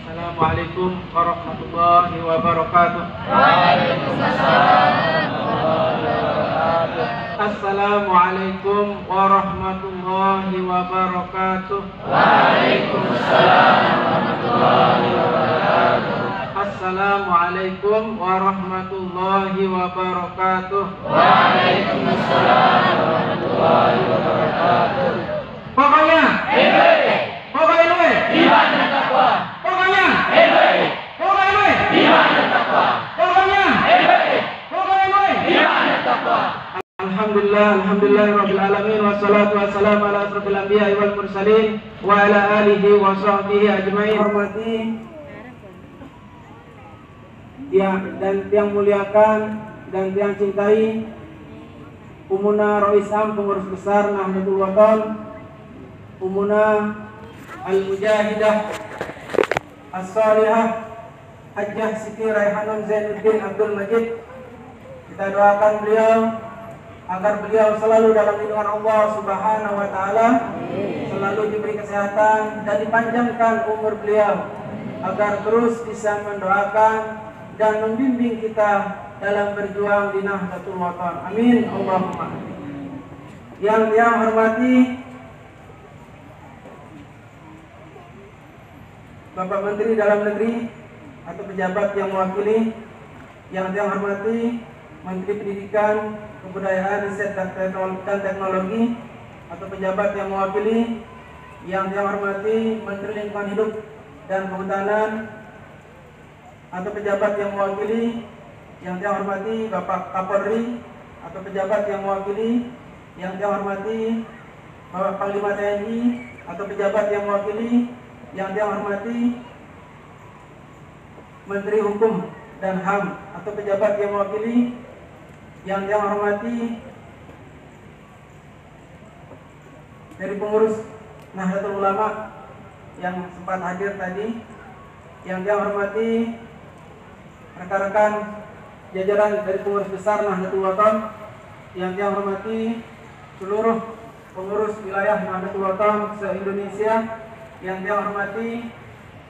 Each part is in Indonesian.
Assalamualaikum warahmatullahi wabarakatuh. Waalaikumsalam warahmatullahi wabarakatuh. Assalamualaikum warahmatullahi wabarakatuh. Waalaikumsalam warahmatullahi wabarakatuh. Assalamualaikum warahmatullahi wabarakatuh. Waalaikumsalam warahmatullahi wabarakatuh. Pokoknya Pokoknya iman dan takwa. Pokoknya Iman dan takwa. Pokoknya Iman dan takwa. Alhamdulillahirabbil alamin wassalatu wassalamu ala asrofil anbiya'i wal mursalin wa ala alihi wa sahbihi ajmain. Hormati yang muliakan dan yang cintai Umuna Rois Am, pengurus besar Nahdlatul Wathon, Umuna Al-Mujahidah As-Salihah Hajjah Siti Raihanun Zainuddin Abdul Majid. Kita doakan beliau agar beliau selalu dalam lindungan Allah Subhanahu wa taala, selalu diberi kesehatan dan dipanjangkan umur beliau agar terus bisa mendoakan dan membimbing kita dalam berjuang di Nahdlatul Wathon. Amin Allahumma. Yang hormati Bapak Menteri Dalam Negeri atau pejabat yang mewakili, yang hormati Menteri Pendidikan, Kebudayaan, Riset dan Teknologi atau pejabat yang mewakili, yang hormati Menteri Lingkungan Hidup dan Kehutanan atau pejabat yang mewakili, yang hormati Bapak Kapolri atau pejabat yang mewakili, yang hormati Bapak Panglima TNI atau pejabat yang mewakili, yang hormati Menteri Hukum dan HAM atau pejabat yang mewakili, yang hormati dari pengurus Nahdlatul Ulama yang sempat hadir tadi, yang hormati rekan-rekan jajaran dari pengurus besar Nahdlatul Wathon, yang hormati seluruh pengurus wilayah Nahdlatul Wathon se-Indonesia, yang hormati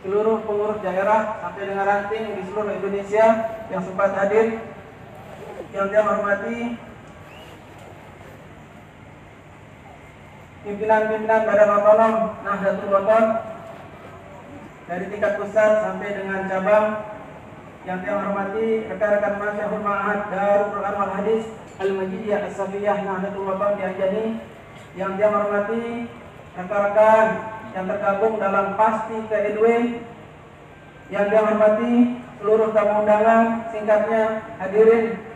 seluruh pengurus daerah sampai dengan ranting di seluruh Indonesia yang sempat hadir, yang hormati pimpinan-pimpinan Badan Otonom Nahdlatul Wathon dari tingkat pusat sampai dengan cabang, yang hormati rekan-rekan Masyarakat Ma'had Darul Quran wal Hadis Al-Majidiyah As-Safiyah Nahdlatul Wathon di Anjani, yang hormati rekan-rekan yang tergabung dalam Pasti TNW, yang hormati seluruh tamu undangan, singkatnya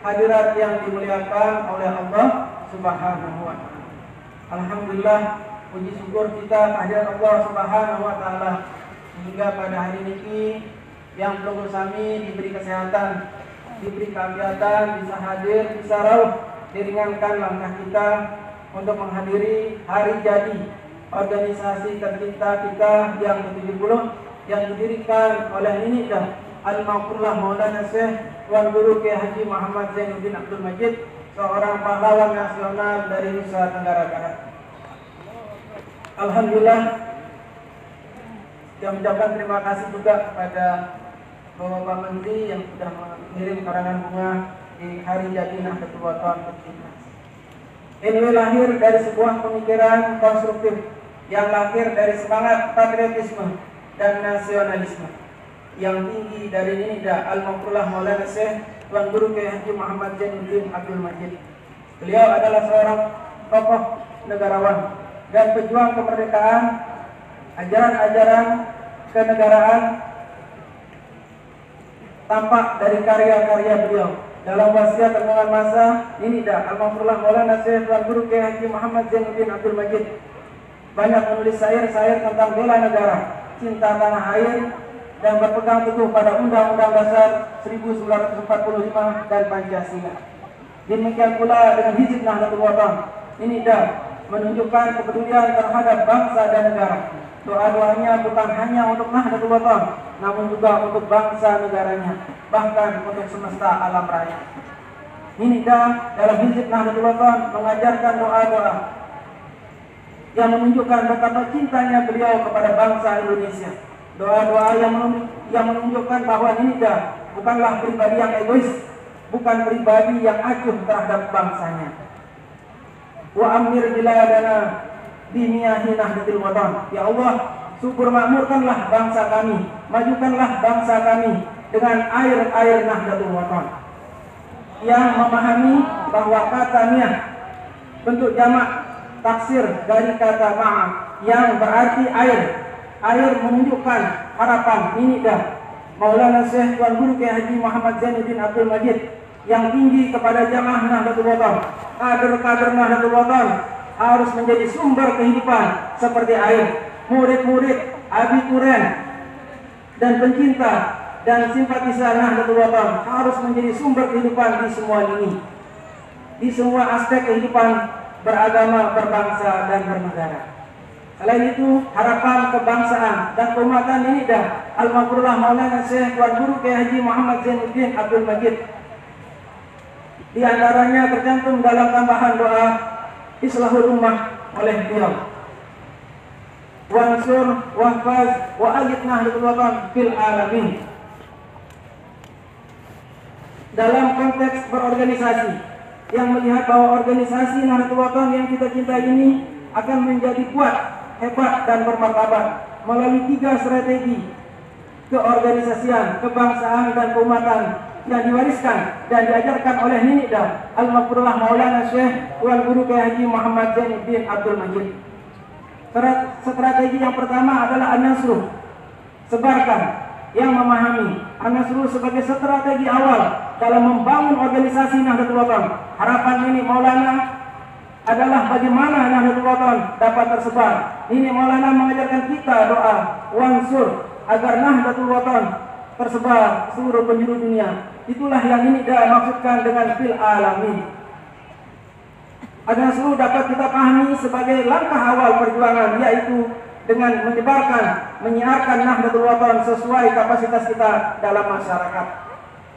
hadirat yang dimuliakan oleh Allah Subhanahu wa taala. Alhamdulillah, puji syukur kita kehadiran Allah Subhanahu wa taala sehingga pada hari ini yang belum bersami diberi kesehatan, diberi kegiatan, bisa hadir, bisa rauh, diringankan langkah kita untuk menghadiri hari jadi organisasi tercinta kita yang ke-70 yang didirikan oleh Ninida Al-Maqrullah Maulana Syekh Tuan Guru Kiai Haji Muhammad Zainuddin Abdul Majid, seorang pahlawan nasional dari Nusa Tenggara Barat. Alhamdulillah, saya mengucapkan terima kasih juga kepada Bapak Menteri yang sudah mengirim karangan bunga di hari jadi Nahdlatul Wathon ke-17. Ini lahir dari sebuah pemikiran konstruktif yang lahir dari semangat patriotisme dan nasionalisme yang tinggi dari Ninida Al-Maqrullah Maulana Syekh Tuan Guru Kiai Haji Muhammad Zainuddin Abdul Majid. Beliau adalah seorang tokoh negarawan dan pejuang kemerdekaan. Ajaran-ajaran kenegaraan tampak dari karya-karya beliau. Dalam wasiat renungan masa Ninida Al-Maqrullah Maulana Syekh Tuan Guru Kiai Haji Muhammad Zainuddin Abdul Majid banyak menulis syair-syair tentang bela negara, cinta tanah air, dan berpegang teguh pada Undang-Undang Dasar 1945 dan Pancasila. Demikian pula dengan Hizib Nahdlatul Wathon, Ninida menunjukkan kepedulian terhadap bangsa dan negara. Doa-doanya bukan hanya untuk Nahdlatul Wathon, namun juga untuk bangsa negaranya, bahkan untuk semesta alam raya. Ninida dalam Hizib Nahdlatul Wathon mengajarkan doa-doa yang menunjukkan betapa cintanya beliau kepada bangsa Indonesia. Doa-doa yang menunjukkan bahwa Ninidah bukanlah pribadi yang egois, bukan pribadi yang acuh terhadap bangsanya. Wa amir biladana bimiyahi nahdlatul watan. Ya Allah, subur makmurkanlah bangsa kami, majukanlah bangsa kami dengan air-air Nahdlatul Watan. Yang memahami bahwa kata niyah bentuk jamak taksir dari kata ma'a yang berarti air. Air menunjukkan harapan Ninidah Maulana Syekh Tuan Guru Kiai Haji Muhammad Zainuddin Abdul Majid yang tinggi kepada jamaah Nahdlatul Watan. Kader-kader Nahdlatul Watan harus menjadi sumber kehidupan seperti air. Murid-murid, abituren, dan pencinta dan simpatisan Nahdlatul Watan harus menjadi sumber kehidupan di semua lini, di semua aspek kehidupan beragama, berbangsa, dan bernegara. Selain itu, harapan kebangsaan dan keumatan Ninidah Al-Maghfurullah Maulana Syekh Tuan Guru Kiai Haji Muhammad Zainuddin Abdul Majid di antaranya tercantum dalam tambahan doa Islahul Ummah oleh beliau. Wansur wahfaz wa ajid Nahdlatul Watan fil alamin. Dalam konteks berorganisasi, yang melihat bahwa organisasi Nahdlatul Watan yang kita cintai ini akan menjadi kuat, hebat, dan bermartabat melalui 3 strategi keorganisasian, kebangsaan, dan keumatan yang diwariskan dan diajarkan oleh Ninidah Al-Maghfurullah Maulana Syekh Tuan Guru Kiai Haji Muhammad Zainuddin Abdul Majid. Strategi yang pertama adalah An-Nasru, sebarkan, yang memahami An-Nasru sebagai strategi awal dalam membangun organisasi Nahdlatul Watan. Harapan Nini Maulana adalah bagaimana Nahdlatul Watan dapat tersebar. Nini Maulana mengajarkan kita doa wansur agar Nahdlatul Watan tersebar seluruh penjuru dunia. Itulah yang Ninidah maksudkan dengan fil alamin. An-Nasru dapat kita pahami sebagai langkah awal perjuangan, yaitu dengan menyebarkan, menyiarkan Nahdlatul Watan sesuai kapasitas kita dalam masyarakat.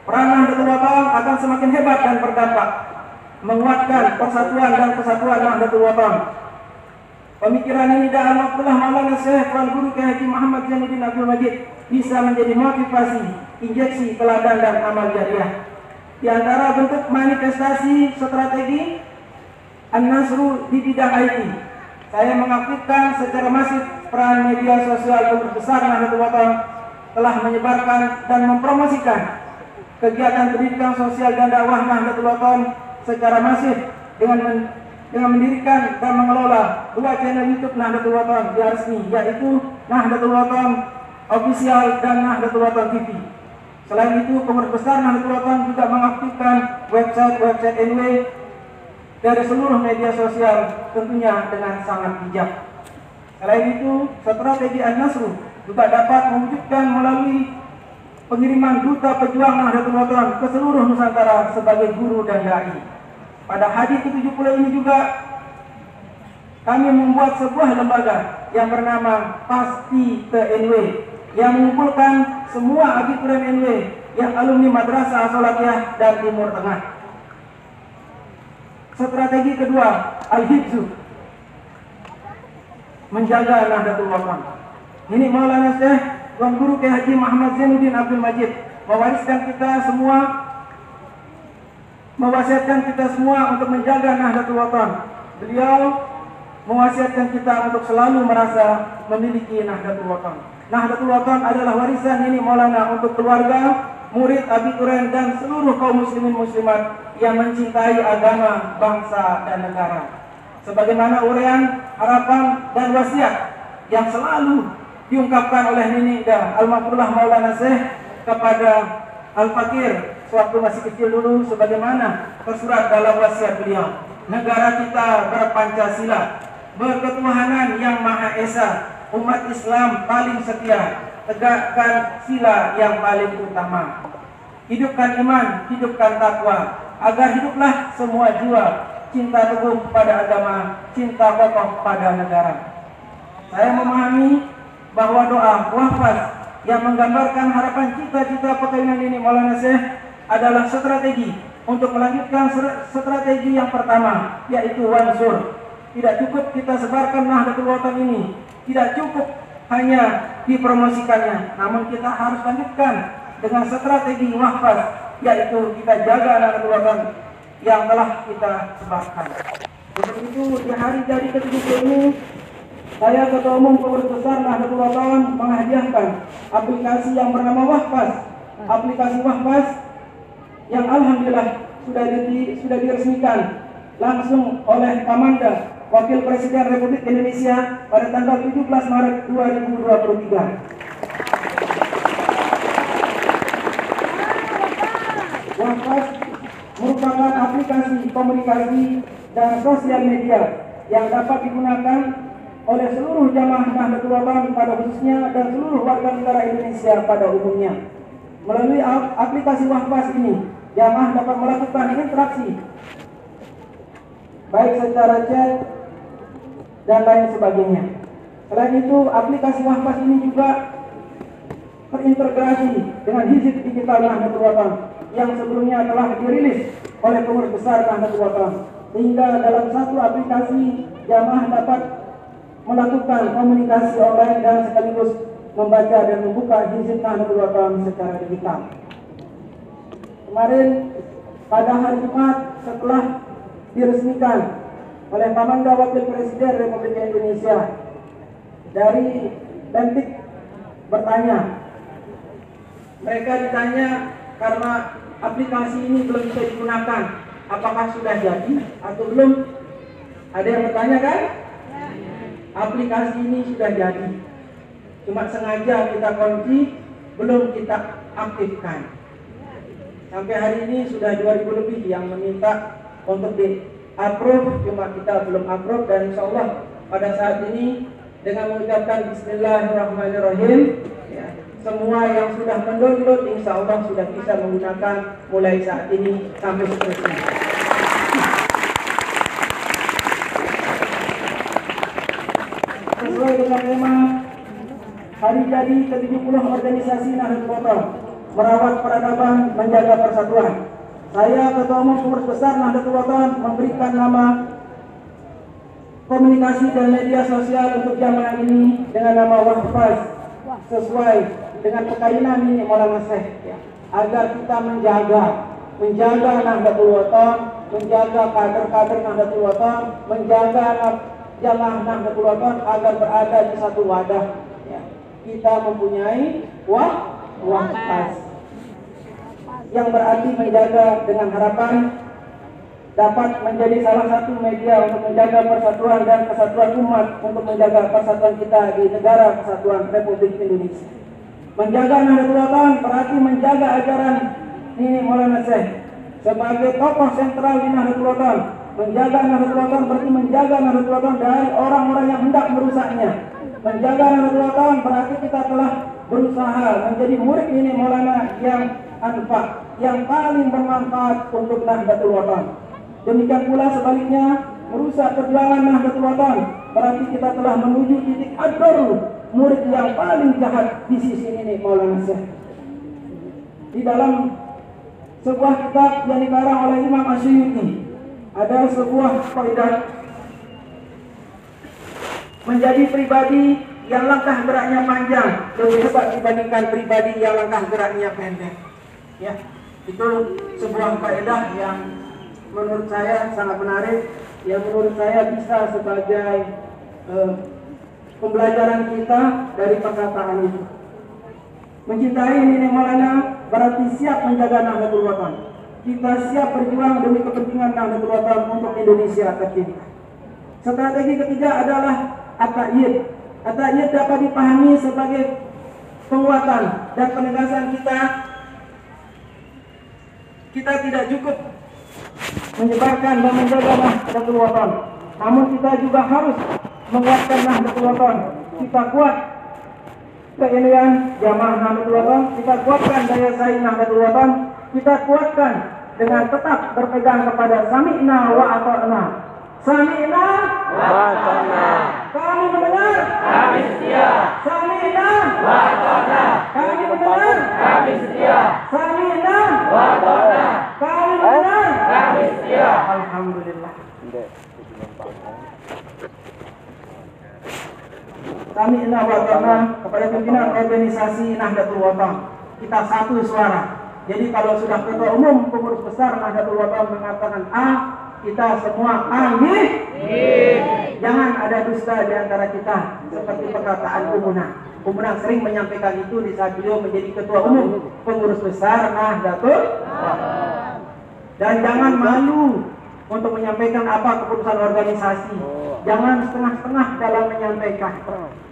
Peran Nahdlatul Watan akan semakin hebat dan berdampak, menguatkan persatuan dan kesatuan Nahdlatul Watan. Pemikiran Ninidah Al-Maghfurullah Maulana Syekh Tuan Guru Kiai Haji Muhammad Zainuddin Abdul Majid bisa menjadi motivasi, injeksi teladan, dan amal jariah. Di antara bentuk manifestasi strategi An-Nasru di bidang IT, saya mengaktifkan secara masif peran media sosial pengurus besar Nahdlatul Watan telah menyebarkan dan mempromosikan kegiatan pendidikan sosial dan dakwah Nahdlatul Watan secara masif dengan mendirikan dan mengelola 2 channel YouTube Nahdlatul Watan yang resmi, yaitu Nahdlatul Watan Official dan Nahdlatul Watan TV. Selain itu, pengurus besar Nahdlatul Watan juga mengaktifkan website NW dari seluruh media sosial, tentunya dengan sangat bijak. Selain itu, strategi An-Nasru juga dapat mewujudkan melalui pengiriman duta pejuang Nahdlatul Watan ke seluruh Nusantara sebagai guru dan dai. Pada hari ke-70 ini juga kami membuat sebuah lembaga yang bernama Pasti ke NW yang mengumpulkan semua abituren NW yang alumni Madrasah As-Salatiyah dan Timur Tengah. Strategi kedua, Al-Hifzu, menjaga Nahdlatul Watan. Ini Maulana Syekh Tuan Guru Kiai Haji Muhammad Zainuddin Abdul Majid mewasiatkan kita semua untuk menjaga Nahdlatul Watan. Beliau mewasiatkan kita untuk selalu merasa memiliki Nahdlatul Watan. Nahdlatul Watan adalah warisan ini Maulana untuk keluarga, murid, abituren, dan seluruh kaum muslimin muslimat yang mencintai agama, bangsa, dan negara. Sebagaimana uraian, harapan, dan wasiat yang selalu diungkapkan oleh Ninidah Al-Maghfurullah Maulana Syekh kepada Al-Fakir sewaktu masih kecil dulu, sebagaimana tersurat dalam wasiat beliau. Negara kita berpancasila, berketuhanan yang Maha Esa, umat Islam paling setia, tegakkan sila yang paling utama. Hidupkan iman, hidupkan takwa, agar hiduplah semua jiwa, cinta teguh pada agama, cinta kokoh pada negara. Saya memahami bahwa doa wafat yang menggambarkan harapan cita-cita perkawinan ini Maulana Syekh adalah strategi untuk melanjutkan strategi yang pertama, yaitu wansur. Tidak cukup kita sebarkan Nahdlatul Watan ini, tidak cukup hanya dipromosikannya, namun kita harus lanjutkan dengan strategi wahfaz, yaitu kita jaga Nahdlatul Ulama yang telah kita sebarkan. Untuk itu di hari jadi ke-70 ini, saya Ketua Umum Pengurus Besar Nahdlatul Ulama menghadiahkan aplikasi yang bernama Wahfaz. Aplikasi Wahfaz yang alhamdulillah sudah diresmikan langsung oleh Pamanda Wakil Presiden Republik Indonesia pada tanggal 17 Maret 2023. Wahfaz merupakan aplikasi komunikasi dan sosial media yang dapat digunakan oleh seluruh jamaah Nahdlatul Ulama pada khususnya dan seluruh warga negara Indonesia pada umumnya. Melalui aplikasi Wahfaz ini, jamaah dapat melakukan interaksi baik secara chat dan lain sebagainya. Selain itu, aplikasi Wahfaz ini juga terintegrasi dengan Hizib Digital Nahdlatul Ulama yang sebelumnya telah dirilis oleh Pengurus Besar Nahdlatul Ulama, sehingga dalam satu aplikasi jamaah dapat melakukan komunikasi online dan sekaligus membaca dan membuka Hizib Nahdlatul Ulama secara digital. Kemarin pada hari Jumat setelah diresmikan oleh Pamanda Wakil Presiden Republik Indonesia, dari Dentik bertanya, mereka ditanya karena aplikasi ini belum bisa digunakan, apakah sudah jadi atau belum? Ada yang bertanya kan? Aplikasi ini sudah jadi, cuma sengaja kita kunci, belum kita aktifkan. Sampai hari ini sudah 2000 lebih yang meminta untuk di-approve, cuma kita belum approve, dan insya Allah pada saat ini dengan mengucapkan Bismillahirrahmanirrahim, ya, semua yang sudah mendownload insya Allah sudah bisa menggunakan mulai saat ini sampai seterusnya. Sesuai dengan tema hari jadi ke-70 organisasi Nahdlatul Ulama, merawat peradaban, menjaga persatuan, saya Ketua Umum Pengurus Besar Nahdlatul Ulama memberikan nama komunikasi dan media sosial untuk jamaah ini dengan nama Wahfaz, sesuai dengan pekainan ini Maulana Syekh, ya, agar kita menjaga Nahdlatul Ulama, menjaga kader-kader Nahdlatul Ulama, menjaga jamaah Nahdlatul Ulama agar berada di satu wadah, ya. Kita mempunyai Wahfaz yang berarti menjaga, dengan harapan dapat menjadi salah satu media untuk menjaga persatuan dan kesatuan umat, untuk menjaga persatuan kita di negara kesatuan Republik Indonesia. Menjaga Nahdlatul Ulama berarti menjaga ajaran Nini Maulana Syekh sebagai tokoh sentral di Nahdlatul Ulama. Menjaga Nahdlatul Ulama berarti menjaga Nahdlatul Ulama dari orang-orang yang hendak merusaknya. Menjaga Nahdlatul Ulama berarti kita telah berusaha menjadi murid Nini Maulana yang anfa, yang paling bermanfaat untuk Nahdlatul Ulama. Demikian pula sebaliknya, merusak perjuangan Nahdlatul Ulama berarti kita telah menuju titik ad-darur, murid yang paling jahat di sisi ini Maulana Syekh. Di dalam sebuah kitab yang dikarang oleh Imam Asyuyuti ada sebuah kaidah, menjadi pribadi yang langkah geraknya panjang lebih hebat dibandingkan pribadi yang langkah geraknya pendek. Ya, itu sebuah kaidah yang menurut saya sangat menarik, yang menurut saya bisa sebagai pembelajaran kita dari perkataan itu. Mencintai Nini Maulana berarti siap menjaga Nahdlatul Ulama. Kita siap berjuang demi kepentingan Nahdlatul Ulama untuk Indonesia tercinta. Strategi ketiga adalah at-ta'yid. At-ta'yid dapat dipahami sebagai penguatan dan penegasan kita tidak cukup menyebarkan dan menjaga Nahdlatul Ulama, namun kita juga harus menguatkan Nahdlatul Ulama. Kita kuat keilmuan jamaah Nahdlatul Ulama, kita kuatkan daya saing Nahdlatul Ulama, kita kuatkan dengan tetap berpegang kepada sami'na wa ata'na. Sami'na wa ata'na. Kami mendengar, kami setia. Sami'na wa ata'na. Kami mendengar, kami setia. Sami'na wa ata'na. Kami mendengar, kami setia. Alhamdulillah. Sami'na wa ata'na kepada pimpinan organisasi Nahdlatul Wathon. Kita satu suara. Jadi kalau sudah ketua umum pengurus besar Nahdlatul Wathon mengatakan A, kita semua A, Jangan ada dusta di antara kita seperti perkataan Umunah sering menyampaikan itu di saat beliau menjadi ketua umum pengurus besar Nahdlatul Wathon. Dan jangan malu untuk menyampaikan apa keputusan organisasi. Jangan setengah-setengah dalam menyampaikan.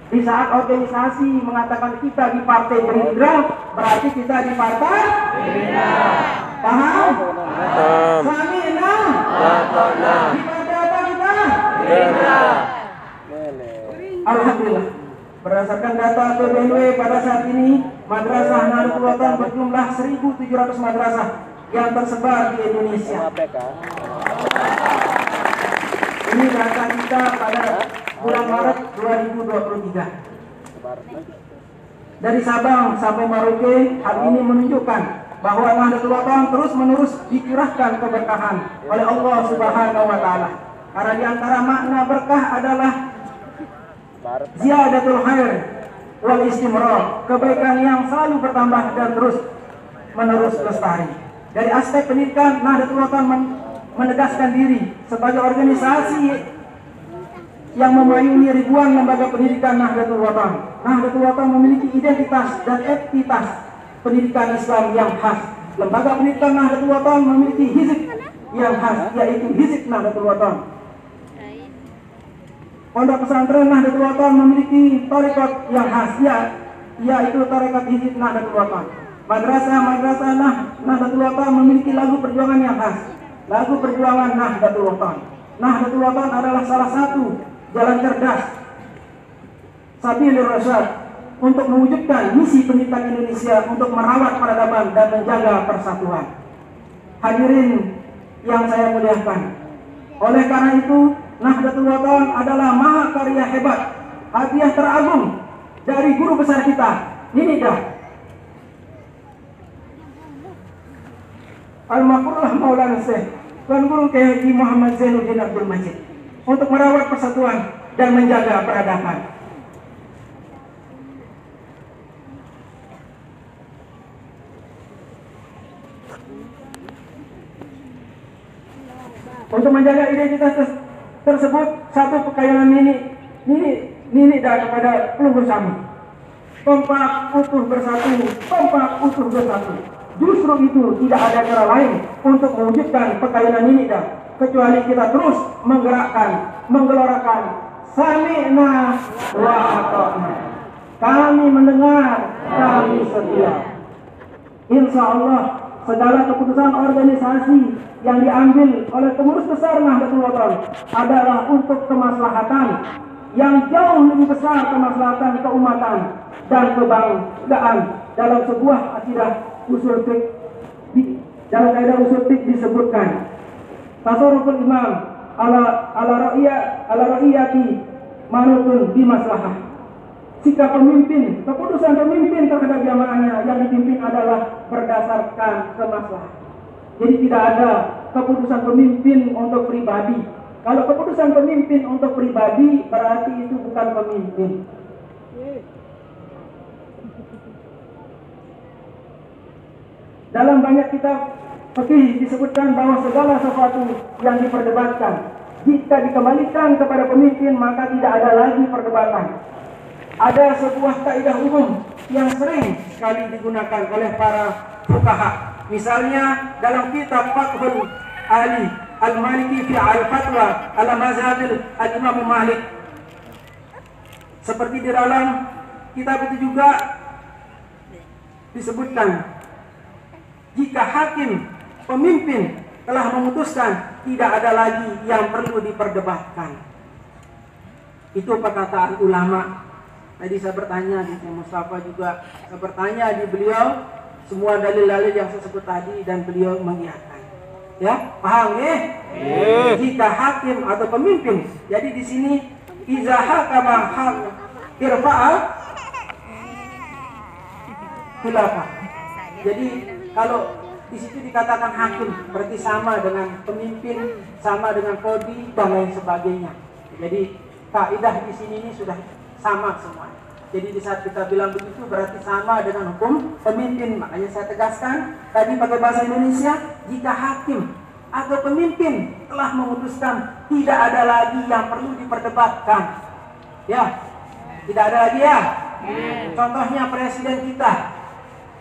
Di saat organisasi mengatakan kita di Partai Gerindra, berarti kita di Partai Gerindra. Paham? Sami'na wa ata'na. Di partai apa kita? Gerindra. Alhamdulillah. Berdasarkan data PBNW pada saat ini, Madrasah Nahdlatul Wathon berjumlah 1.700 madrasah yang tersebar di Indonesia. Ini data kita pada bulan Maret 2023. Dari Sabang sampai Merauke, hal ini menunjukkan bahwa Nahdlatul Wathon terus-menerus dicurahkan keberkahan oleh Allah Subhanahu wa taala. Karena di antara makna berkah adalah ziyadatul khair wal istimrar, kebaikan yang selalu bertambah dan terus menerus lestari. Dari aspek pendidikan, Nahdlatul Wathon menegaskan diri sebagai organisasi yang memayungi ribuan lembaga pendidikan Nahdlatul Wathon. Nahdlatul Wathon memiliki identitas dan entitas pendidikan Islam yang khas. Lembaga pendidikan Nahdlatul Wathon memiliki hizib yang khas, yaitu hizib Nahdlatul Wathon. Pondok pesantren Nahdlatul Wathon memiliki tarekat yang khas, yaitu tarekat hizib Nahdlatul Wathon. Madrasah Nahdlatul Wathon memiliki lagu perjuangan yang khas, lagu perjuangan Nahdlatul Wathon. Nahdlatul Wathon adalah salah satu jalan cerdas Sabilur Rasyad untuk mewujudkan misi pendidikan Indonesia untuk merawat peradaban dan menjaga persatuan. Hadirin yang saya muliakan, oleh karena itu Nahdlatul Wathon adalah mahakarya hebat, hadiah teragung dari guru besar kita, Ninidah Al-Makrullah Maulana Syekh Tuan Guru Kiai Haji Muhammad Zainuddin Abdul Majid untuk merawat persatuan dan menjaga peradaban. Untuk menjaga identitas tersebut, satu pekayangan Nini dan kepada pelunggu kami. Kompak utuh bersatu, kompak utuh bersatu. Justru itu tidak ada cara lain untuk mewujudkan pekayangan ini kecuali kita terus menggelorakan Sami'na wa ata'na. Kami mendengar, kami setia. Insya Allah segala keputusan organisasi yang diambil oleh pengurus besar Nahdlatul Wathon adalah untuk kemaslahatan yang jauh lebih besar, kemaslahatan keumatan dan kebanggaan dalam sebuah akidah usul fiqh. Dalam kaidah usul fiqh disebutkan tasarruful imam ala ra'iyati manutun bi maslahah. Sikap pemimpin, keputusan pemimpin terhadap jamaahnya yang dipimpin adalah berdasarkan kemaslahatan. Jadi tidak ada keputusan pemimpin untuk pribadi. Kalau keputusan pemimpin untuk pribadi berarti itu bukan pemimpin. Dalam banyak kitab fikih disebutkan bahwa segala sesuatu yang diperdebatkan jika dikembalikan kepada pemimpin maka tidak ada lagi perdebatan. Ada sebuah kaidah umum yang sering sekali digunakan oleh para fuqaha. Misalnya dalam kitab Fathul Ali Al-Maliki fi Al-Fatwa ala Mazhabil Al-Imam Malik. Seperti di dalam kitab itu juga disebutkan jika hakim pemimpin telah memutuskan tidak ada lagi yang perlu diperdebatkan. Itu perkataan ulama. Tadi saya bertanya di Mustafa juga, saya bertanya di beliau semua dalil-dalil yang saya sebut tadi dan beliau mengiyakan. Ya, paham ya? Jika hakim atau pemimpin. Jadi di sini iza hakama irfa'a khilafah. Jadi kalau di situ dikatakan hakim berarti sama dengan pemimpin, sama dengan qadhi dan lain sebagainya. Jadi kaidah di sini ini sudah sama semua. Jadi di saat kita bilang begitu berarti sama dengan hukum pemimpin. Makanya saya tegaskan tadi pakai bahasa Indonesia, jika hakim atau pemimpin telah memutuskan, tidak ada lagi yang perlu diperdebatkan. Ya, tidak ada lagi ya. Contohnya presiden kita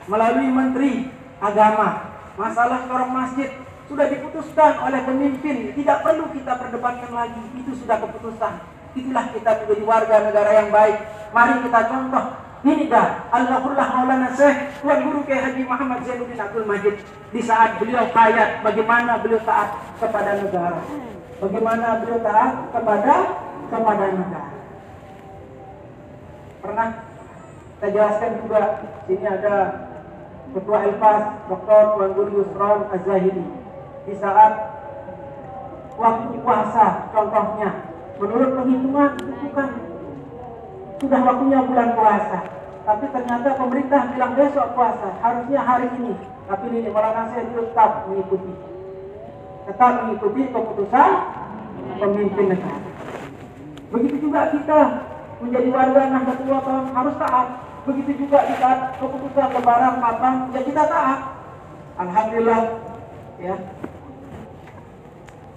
melalui menteri agama, masalah korong masjid sudah diputuskan oleh pemimpin, tidak perlu kita perdebatkan lagi, itu sudah keputusan. Itulah kita menjadi warga negara yang baik. Mari kita contoh. Ini dah Alhamdulillah Maulana Syekh Tuan Guru Kiai Haji Muhammad Zainuddin Abdul Majid, di saat beliau hayat, bagaimana beliau taat kepada negara, bagaimana beliau taat kepada negara. Pernah saya jelaskan juga, sini ada Ketua Elpas Dr. Tuan Guru Yusron Az-Zahidi, di saat waktu puasa contohnya, menurut penghitungan itu bukan sudah waktunya bulan puasa, tapi ternyata pemerintah bilang besok puasa, harusnya hari ini. Tapi ini Maulana Syekh tetap mengikuti keputusan pemimpin negara. Begitu juga kita menjadi warga Nahdlatul Ulama harus taat. Begitu juga di saat keputusan lebaran matang, ya kita taat. Alhamdulillah ya.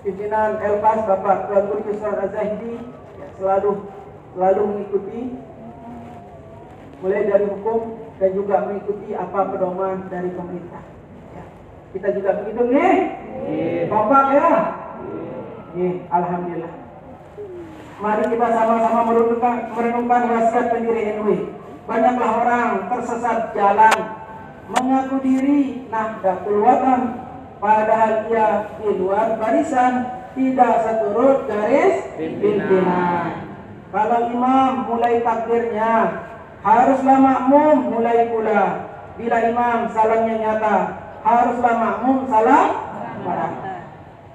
Pimpinan Elpas Bapak Tuan Guru Yusron Az-Zahidi ya, selalu mengikuti mulai dari hukum dan juga mengikuti apa pedoman dari pemerintah. Ya. Kita juga begitu nih, Bapak ya. Alhamdulillah. Mari kita sama-sama merenungkan wasiat pendiri NU. Banyaklah orang tersesat jalan, mengaku diri Nahdlatul Watan, padahal ia di luar barisan, tidak seturut garis pimpinan. Kalau imam mulai takbirnya, haruslah makmum mulai pula. Bila imam salamnya nyata, haruslah makmum salam marah.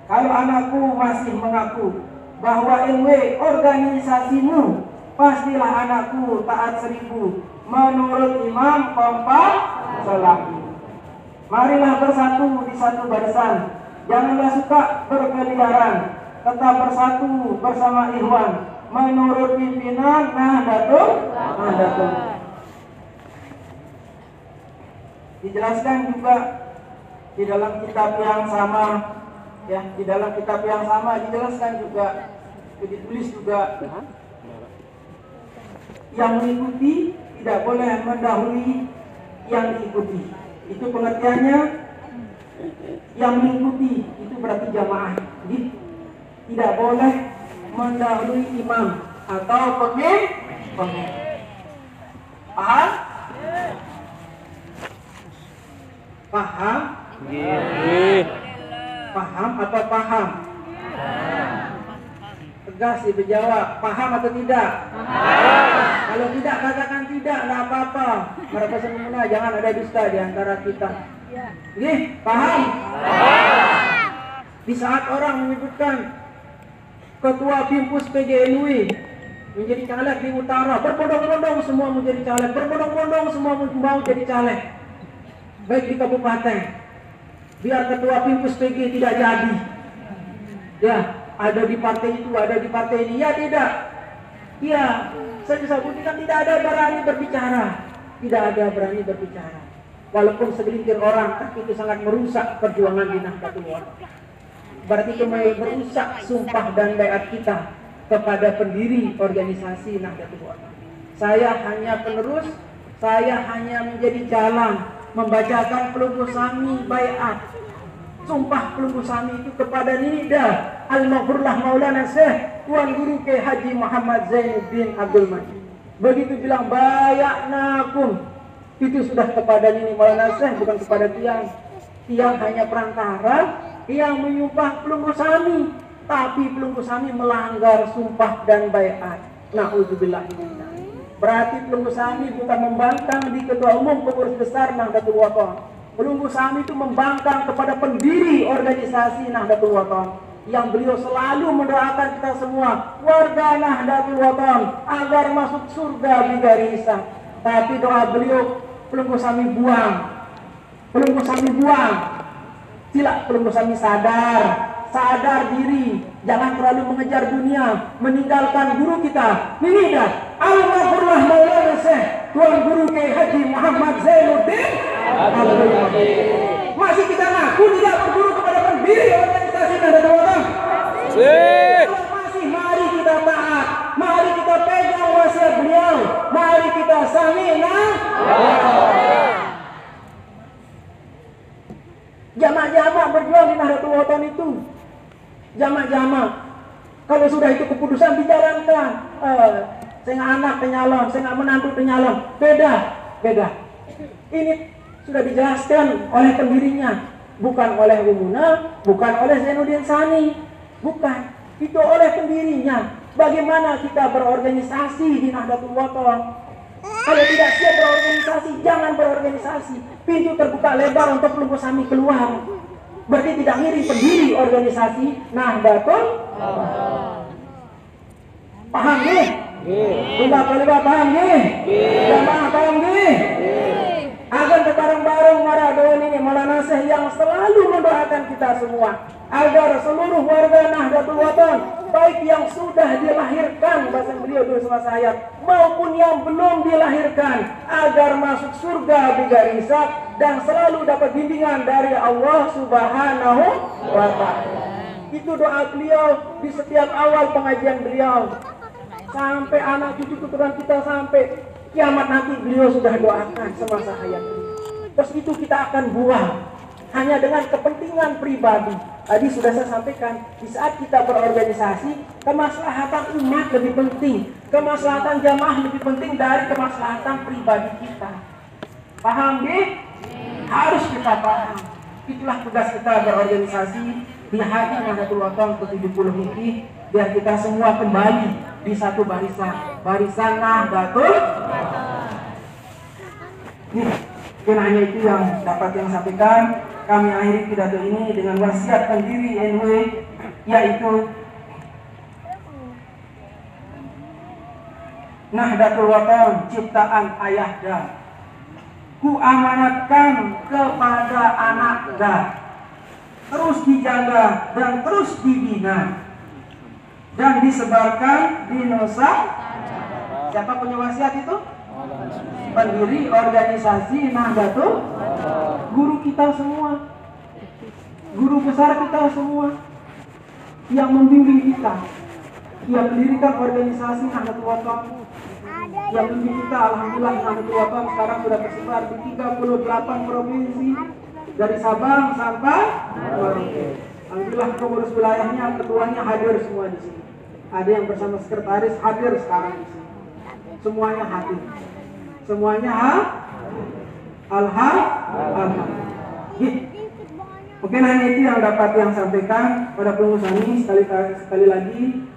Kalau anakku masih mengaku bahwa NW organisasimu, pastilah anakku taat 1000 menurut imam kompak selaku. Marilah bersatu di satu barisan, janganlah suka berkeliaran, tetap bersatu bersama ikhwan menurut pimpinan Nahdlatul. Dijelaskan juga di dalam kitab yang sama, ya, di dalam kitab yang sama dijelaskan juga, ditulis juga, yang mengikuti tidak boleh mendahului yang diikuti. Itu pengertiannya, yang mengikuti itu berarti jamaah. Jadi tidak boleh mendahului imam atau pemimpin. Paham? Paham? Paham apa paham? Tegas dijawab, paham atau tidak? Kalau tidak katakan tidak, nggak apa-apa. Mereka semua jangan ada dusta di antara kita. Nih, paham? Di saat orang menyebutkan ketua Bimpus PGNUI menjadi caleg di utara, berbondong-bondong semua menjadi caleg, berbondong-bondong semua mau jadi caleg, baik di kabupaten, biar ketua Bimpus PG tidak jadi. Ya, ada di partai itu, ada di partai ini. Ya tidak. Ya, saya bisa buktikan tidak ada berani berbicara, tidak ada berani berbicara. Walaupun segelintir orang, tapi itu sangat merusak perjuangan di Nahdlatul Ulama. Berarti itu merusak sumpah dan baiat kita kepada pendiri organisasi Nahdlatul Ulama. Saya hanya penerus, saya hanya menjadi jalan membacakan pelunggu sami baiat, sumpah pelunggu sami itu kepada Nida Al-Maghfurlah Maulana Syekh Tuan Guru Kiai Haji Muhammad Zainuddin Abdul Majid. Begitu bilang bayaknakum, itu sudah kepada Nini Maulana Syekh, bukan kepada tiang. Tiang hanya perantara yang menyumpah pelunggu sami, tapi pelunggu sami melanggar sumpah dan baiat. Na'udzubillah. Berarti pelunggu sami bukan membangkang di ketua umum pengurus besar Nahdlatul Ulama. Pelunggu sami itu membangkang kepada pendiri organisasi Nahdlatul Ulama, yang beliau selalu mendoakan kita semua warga Nahdlatul Ulama agar masuk surga bigharisah. Tapi doa beliau pelunggu sami buang, pelunggu sami buang. Sila pelunggu sami sadar diri, jangan terlalu mengejar dunia, meninggalkan guru kita. Nida Almarhumlah Maulana Syekh Tuan Guru Kiai Haji Muhammad Zainuddin Abdul Qadir. Masih kita ngaku tidak berguru kepada pendiri organisasi Nahdlatul Ulama? Masih, mari kita taat, mari kita pegang wasiat beliau, mari kita sami'na. Jamak-jamak berjuang di Nahdlatul Ulama itu, jamak-jamak. Kalau sudah itu keputusan dijalankan. Saya nggak anak penyalon, saya nggak menantu penyalon, beda. Ini sudah dijelaskan oleh pendirinya, bukan oleh Umuna, bukan oleh Zainuddin Sani, bukan. Itu oleh pendirinya. Bagaimana kita berorganisasi di Nahdlatul Ulama? Kalau tidak siap berorganisasi, jangan berorganisasi. Pintu terbuka lebar untuk Lumpur Sami keluar. Berarti tidak ngirim pendiri organisasi Nahdlatul Ulama. Paham nih? Sudah paham nih? Jamaah paham nih? Agar bareng-bareng Maradona ini Maulana Syekh yang selalu mendoakan kita semua agar seluruh warga Nahdlatul Ulama, baik yang sudah dilahirkan bahasa beliau dulu sama saya, maupun yang belum dilahirkan, agar masuk surga bigari hisab dan selalu dapat bimbingan dari Allah Subhanahu wa Ta'ala. Itu doa beliau di setiap awal pengajian beliau. Sampai anak cucu keturunan kita sampai kiamat nanti beliau sudah doakan semasa hayat beliau. Terus itu kita akan buang hanya dengan kepentingan pribadi. Tadi sudah saya sampaikan, di saat kita berorganisasi, kemaslahatan umat lebih penting, kemaslahatan jamaah lebih penting dari kemaslahatan pribadi kita. Paham nih? Harus kita paham. Itulah tugas kita berorganisasi di hati Nahdlatul Ulama ke-70 ini, biar kita semua kembali di satu barisan Nahdlatul Ulama. Nih, mungkin hanya itu yang dapat yang sampaikan. Kami akhiri pidato ini dengan wasiat pendiri NW, yaitu Nahdlatul Ulama ciptaan ayahda, ku amanatkan kepada anakda, terus dijaga dan terus dibina dan disebarkan di Nusa. Siapa punya wasiat itu? Pendiri organisasi Nahdlatul, guru kita semua, guru besar kita semua yang membimbing kita, yang mendirikan organisasi Nahdlatul Ulama, yang membimbing kita. Alhamdulillah Nahdlatul Ulama sekarang sudah tersebar di 38 provinsi dari Sabang sampai Merauke. Alhamdulillah pengurus wilayahnya, ketuanya hadir semua di sini. Ada yang bersama sekretaris hadir sekarang di sini. Semuanya hadir. Semuanya alhamdulillah. Mungkin hanya itu yang dapat yang sampaikan pada pengurus ini. Sekali lagi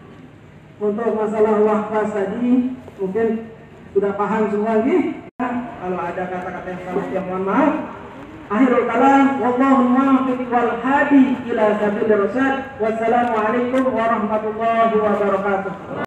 untuk masalah waqaf tadi mungkin sudah paham semua nih. Kalau ada kata-kata yang salah yang mohon maaf. Akhirul kalam, wallahu muwaffiq wal hadi ila sabilir rasyad. Wassalamualaikum warahmatullahi wabarakatuh.